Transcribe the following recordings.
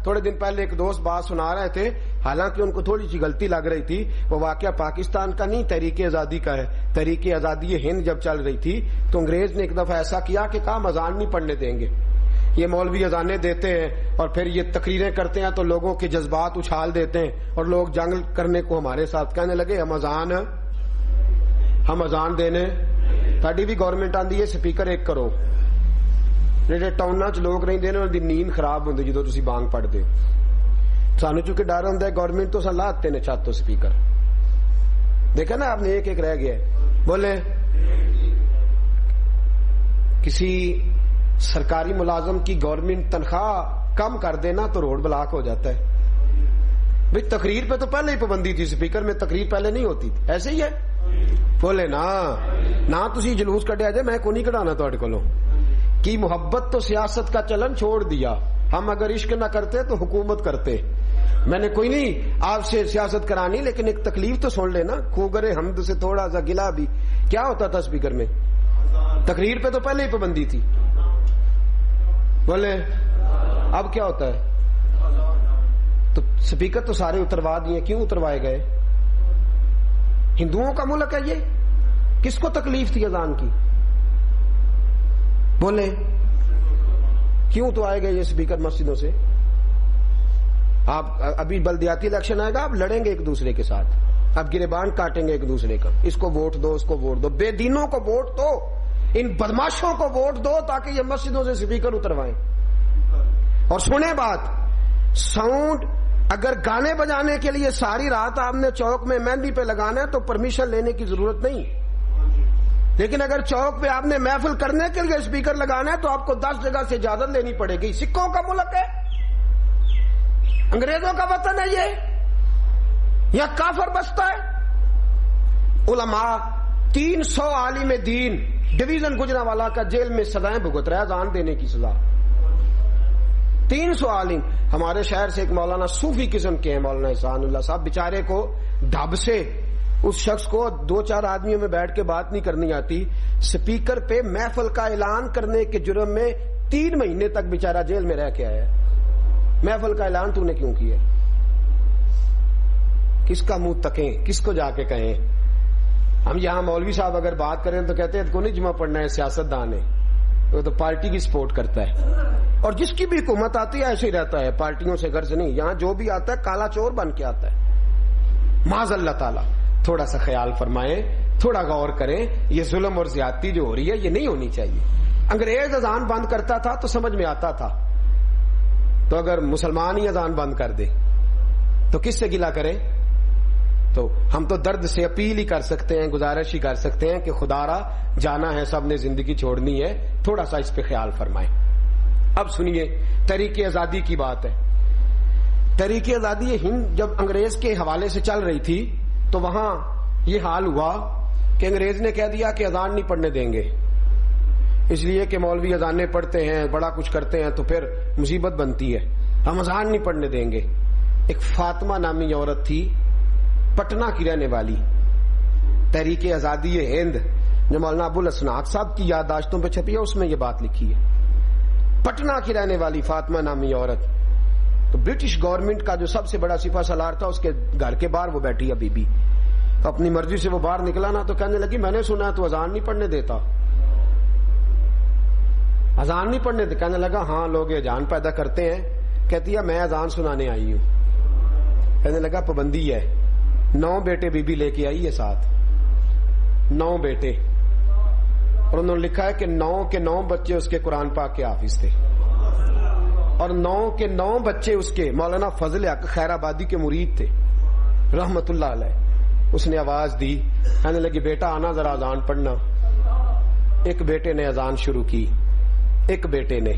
تھوڑے دن پہلے ایک دوست بات سنا رہے تھے, حالانکہ ان کو تھوڑی سی غلطی لگ رہی تھی, وہ واقعہ پاکستان کا نہیں, تحریک آزادی کا ہے. تحریک آزادی ہند جب چل رہی تھی تو انگریز نے ایک دفعہ ایسا کیا کہ کہا اذان نہیں پڑھنے دیں گے. یہ مولوی اذانیں دیتے ہیں اور پھر یہ تقریریں کرتے ہیں تو لوگوں کے جذبات اچھال دیتے ہیں, اور لوگ جنگ کرنے کو ہمارے ساتھ کہنے لگے ہم اذان دینے. تھوڑی بھی گورنمنٹ آندی ہے سپیکر ایک کرو, جہاں ٹاؤن چ لوگ رہتے ہیں انہوں کی نیند خراب ہوتی جدو تسی بانگ پڑھتے ہو. سانو چونکہ ڈر ہوتا ہے گورنمنٹ تو لاتے نے چھت تو سپیکر. دیکھا نا آپ نے ایک ایک رہ گیا ہے. بولے کسی سرکاری ملازم کی گورنمنٹ تنخواہ کم کر دینا تو روڈ بلاک ہو جاتا ہے. بھئی تقریر پہ تو پہلے ہی پابندی تھی, سپیکر میں تقریر پہلے نہیں ہوتی تھی. ایسے ہی ہے. بولے نہ تسی جلوس کٹیا جائے, میں کو نہیں کٹانا تھوڑے کولوں کی محبت تو سیاست کا چلن چھوڑ دیا. ہم اگر عشق نہ کرتے تو حکومت کرتے. میں نے کوئی نہیں آپ سے سیاست کرانی, لیکن ایک تکلیف تو سن لینا. خوگر حمد سے تھوڑا سا گلا بھی. کیا ہوتا تھا اسپیکر میں؟ تقریر پہ تو پہلے ہی پابندی تھی. بولے اب کیا ہوتا ہے؟ تو اسپیکر تو سارے اتروا دیے. کیوں اتروائے گئے؟ ہندوؤں کا ملک ہے یہ, کس کو تکلیف تھی اذان کی؟ بولے کیوں تو آئے گئے یہ اسپیکر مسجدوں سے؟ آپ ابھی بلدیاتی الیکشن آئے گا, آپ لڑیں گے ایک دوسرے کے ساتھ, آپ گریبان کاٹیں گے ایک دوسرے کا. اس کو ووٹ دو, اس کو ووٹ دو. بے دینوں کو ووٹ دو, ان بدماشوں کو ووٹ دو تاکہ یہ مسجدوں سے اسپیکر اتروائیں. اور سنیں بات, ساؤنڈ اگر گانے بجانے کے لیے ساری رات آپ نے چوک میں مہندی پہ لگانا ہے تو پرمیشن لینے کی ضرورت نہیں. لیکن اگر چوک پہ آپ نے محفل کرنے کے لیے اسپیکر لگانا ہے تو آپ کو 10 جگہ سے اجازت لینی پڑے گی. سکھوں کا ملک ہے, انگریزوں کا وطن ہے یہ, یا کافر بستا ہے. علماء 300 عالم دین ڈویژن گجرانوالہ کا جیل میں سزائیں بھگت رہا ہے, اذان دینے کی سزا. 300 عالم. ہمارے شہر سے ایک مولانا صوفی قسم کے ہیں, مولانا احسان اللہ صاحب, بیچارے کو ڈھب سے اس شخص کو 2-4 آدمیوں میں بیٹھ کے بات نہیں کرنی آتی, سپیکر پہ محفل کا اعلان کرنے کے جرم میں 3 مہینے تک بیچارہ جیل میں رہ کے آیا. محفل کا اعلان تو نے کیوں کیا؟ کس کا منہ تکیں, کس کو جا کے کہیں؟ ہم یہاں مولوی صاحب اگر بات کریں تو کہتے ہیں کو نہیں جمع پڑھنا ہے, سیاست دان ہے, وہ تو پارٹی کی سپورٹ کرتا ہے. اور جس کی بھی حکومت آتی ہے ایسے ہی رہتا ہے, پارٹیوں سے غرض نہیں. یہاں جو بھی آتا ہے کالا چور بن کے آتا ہے. معاذ اللہ تعالیٰ. تھوڑا سا خیال فرمائیں, تھوڑا غور کریں. یہ ظلم اور زیادتی جو ہو رہی ہے یہ نہیں ہونی چاہیے. انگریز اذان بند کرتا تھا تو سمجھ میں آتا تھا, تو اگر مسلمان ہی اذان بند کر دے تو کس سے گلہ کرے؟ تو ہم تو درد سے اپیل ہی کر سکتے ہیں, گزارش ہی کر سکتے ہیں کہ خدا را جانا ہے, سب نے زندگی چھوڑنی ہے, تھوڑا سا اس پہ خیال فرمائیں. اب سنیے, تحریک آزادی کی بات ہے. تحریک آزادی ہند جب انگریز کے حوالے سے چل رہی تھی تو وہاں یہ حال ہوا کہ انگریز نے کہہ دیا کہ اذان نہیں پڑھنے دیں گے, اس لیے کہ مولوی اذانیں پڑھتے ہیں, بڑا کچھ کرتے ہیں, تو پھر مصیبت بنتی ہے, ہم اذان نہیں پڑھنے دیں گے. ایک فاطمہ نامی عورت تھی, پٹنہ کی رہنے والی, تحریک آزادی ہند جو مولانا ابو الاسناد صاحب کی یادداشتوں پہ چھپی ہے اس میں یہ بات لکھی ہے. پٹنہ کی رہنے والی فاطمہ نامی عورت, تو برٹش گورنمنٹ کا جو سب سے بڑا سپہ سالار تھا اس کے گھر کے باہر وہ بیٹھی ہے بی بی, تو اپنی مرضی سے وہ باہر نکلا نا, تو کہنے لگی میں نے سنا تو اذان نہیں پڑھنے دیتا, اذان نہیں پڑھنے دیتا. کہنے لگا ہاں لوگ اذان پیدا کرتے ہیں. کہتی ہے میں اذان سنانے آئی ہوں. کہنے لگا پابندی ہے, 9 بیٹے بی بی لے کے آئی ہے ساتھ, 9 بیٹے, اور انہوں نے لکھا ہے کہ 9 کے 9 بچے اس کے قرآن پاک کے حافظ تھے, اور 9 کے 9 بچے اس کے مولانا فضل حق خیر آبادی کے مرید تھے رحمت اللہ علیہ. اس نے آواز دی, کہنے لگی بیٹا آنا ذرا اذان پڑھنا. ایک بیٹے نے اذان شروع کی, ایک بیٹے نے,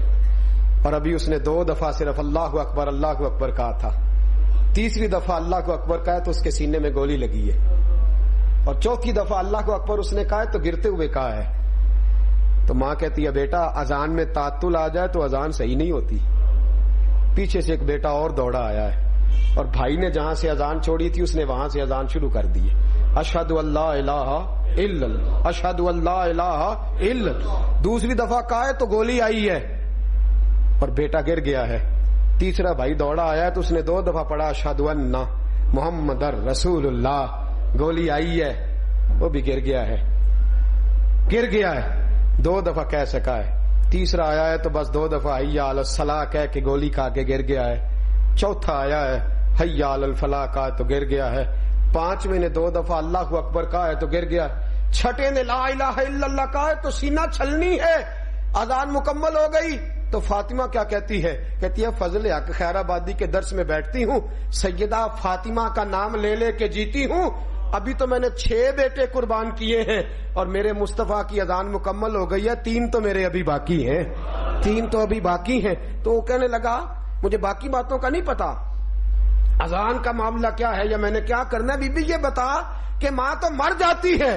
اور ابھی اس نے 2 دفعہ صرف اللہ اکبر کہا تھا. تیسری دفعہ اللہ کو اکبر کہا تو اس کے سینے میں گولی لگی ہے, اور چوتھی دفعہ اللہ کو اکبر اس نے کہا تو گرتے ہوئے کہا ہے. تو ماں کہتی ہے بیٹا اذان میں تعطل آ جائے تو اذان صحیح نہیں ہوتی. پیچھے سے ایک بیٹا اور دوڑا آیا ہے, اور بھائی نے جہاں سے اذان چھوڑی تھی اس نے وہاں سے اذان شروع کر دی ہے. اشہد اللہ الہ الا اللہ, اشہد اللہ الہ الا اللہ. دوسری دفعہ کہا ہے تو گولی آئی ہے اور بیٹا گر گیا ہے. تیسرا بھائی دوڑا آیا تو اس نے 2 دفعہ پڑھا اشہدو ان محمد رسول اللہ. گولی آئی ہے, وہ بھی گر گیا ہے, 2 دفعہ کہہ سکا ہے. تیسرا آیا ہے تو بس 2 دفعہ حیا علی الصلاح کہہ کے گولی کھا کے گر گیا ہے. چوتھا آیا ہے حیا علی الفلاح کہا تو گر گیا ہے. 5ویں نے 2 دفعہ اللہ اکبر کہا ہے تو گر گیا. 6ٹھے نے لا الہ الا اللہ کہا ہے تو سینہ چھلنی ہے. اذان مکمل ہو گئی تو فاطمہ کیا کہتی ہے؟ کہتی ہے فضل حق خیر آبادی کے درس میں بیٹھتی ہوں, سیدہ فاطمہ کا نام لے لے کے جیتی ہوں. ابھی تو میں نے 6 بیٹے قربان کیے ہیں اور میرے مصطفیٰ کی اذان مکمل ہو گئی ہے, 3 تو میرے ابھی باقی ہیں, 3 تو ابھی باقی ہیں. تو وہ کہنے لگا مجھے باقی باتوں کا نہیں پتا, اذان کا معاملہ کیا ہے یا میں نے کیا کرنا ہے. بی بی یہ بتا کہ ماں تو مر جاتی ہے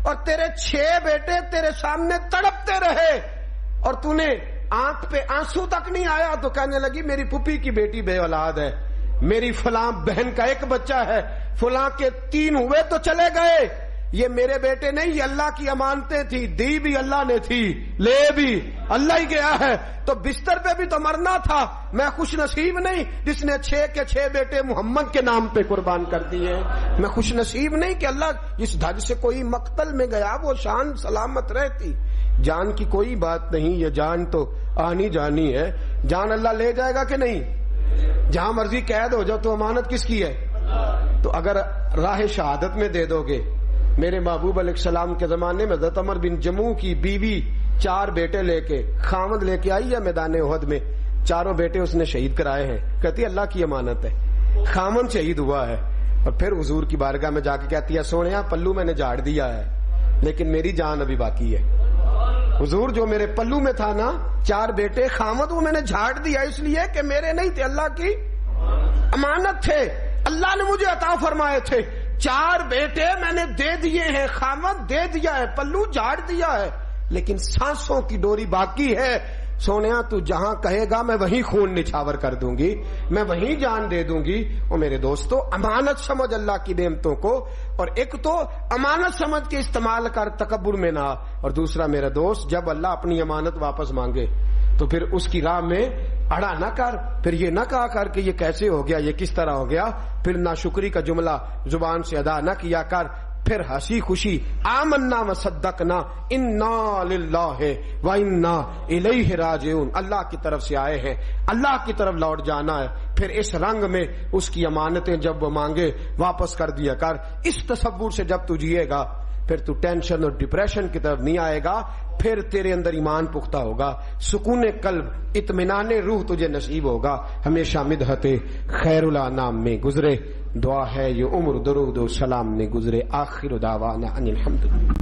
اور تیرے 6 بیٹے تیرے سامنے تڑپتے رہے اور تو نے آنکھ پہ آنسو تک نہیں آیا. تو کہنے لگی میری پھوپھی کی بیٹی بے اولاد ہے, میری فلاں بہن کا 1 بچہ ہے, فلاں کے 3 ہوئے تو چلے گئے. یہ میرے بیٹے نہیں, یہ اللہ کی امانتیں تھی, دی بھی اللہ نے تھی, لے بھی اللہ ہی گیا ہے. تو بستر پہ بھی تو مرنا تھا. میں خوش نصیب نہیں جس نے 6 کے 6 بیٹے محمد کے نام پہ قربان کر دیے. میں خوش نصیب نہیں کہ اللہ جس دھج سے کوئی مقتل میں گیا وہ شان سلامت رہتی. جان کی کوئی بات نہیں, یہ جان تو آنی جانی ہے. جان اللہ لے جائے گا کہ نہیں؟ جہاں مرضی قید ہو جاؤ تو امانت کس کی ہے؟ تو اگر راہ شہادت میں دے دو گے. میرے محبوب علیہ السلام کے زمانے میں حضرت عمر بن جموع کی بیوی 4 بیٹے لے کے خامد لے کے آئی ہے میدان احد میں. 4 بیٹے اس نے شہید کرائے ہیں. کہتی اللہ کی امانت ہے, خامد شہید ہوا ہے. اور پھر حضور کی بارگاہ میں جا کے کہتی ہے سونیا پلو میں نے جھاڑ دیا ہے لیکن میری جان ابھی باقی ہے. حضور جو میرے پلو میں تھا نا 4 بیٹے خامد, وہ میں نے جھاڑ دیا اس لیے کہ میرے نہیں تھے, اللہ کی امانت تھے, اللہ نے مجھے عطا فرمائے تھے. 4 بیٹے میں نے دے دیے ہیں, خامد دے دیا ہے, پلو جھاڑ دیا ہے, لیکن سانسوں کی ڈوری باقی ہے. سونیا تو جہاں کہے گا میں وہیں خون نچھاور کر دوں گی, میں وہیں جان دے دوں گی. اور میرے دوستو امانت سمجھ اللہ کی نعمتوں کو, اور ایک تو امانت سمجھ کے استعمال کر, تکبر میں نہ. اور دوسرا میرا دوست جب اللہ اپنی امانت واپس مانگے تو پھر اس کی راہ میں اڑا نہ کر, پھر یہ نہ کہا کر کہ یہ کیسے ہو گیا, یہ کس طرح ہو گیا, پھر ناشکری کا جملہ زبان سے ادا نہ کیا کر. پھر ہنسی خوشی آمنا و صدقنا انا للہ و انا الیہ راجعون, اللہ کی طرف سے آئے ہیں, اللہ کی طرف لوٹ جانا ہے. پھر اس رنگ میں اس کی امانتیں جب وہ مانگے واپس کر دیا کر. اس تصور سے جب تو جیے گا پھر تو ٹینشن اور ڈپریشن کی طرف نہیں آئے گا, پھر تیرے اندر ایمان پختہ ہوگا, سکون قلب اطمینان روح تجھے نصیب ہوگا. ہمیشہ مدحت خیر الانام میں گزرے. دعا ہے یہ عمر درود و سلام میں گزرے. آخر دعوانا ان الحمدللہ.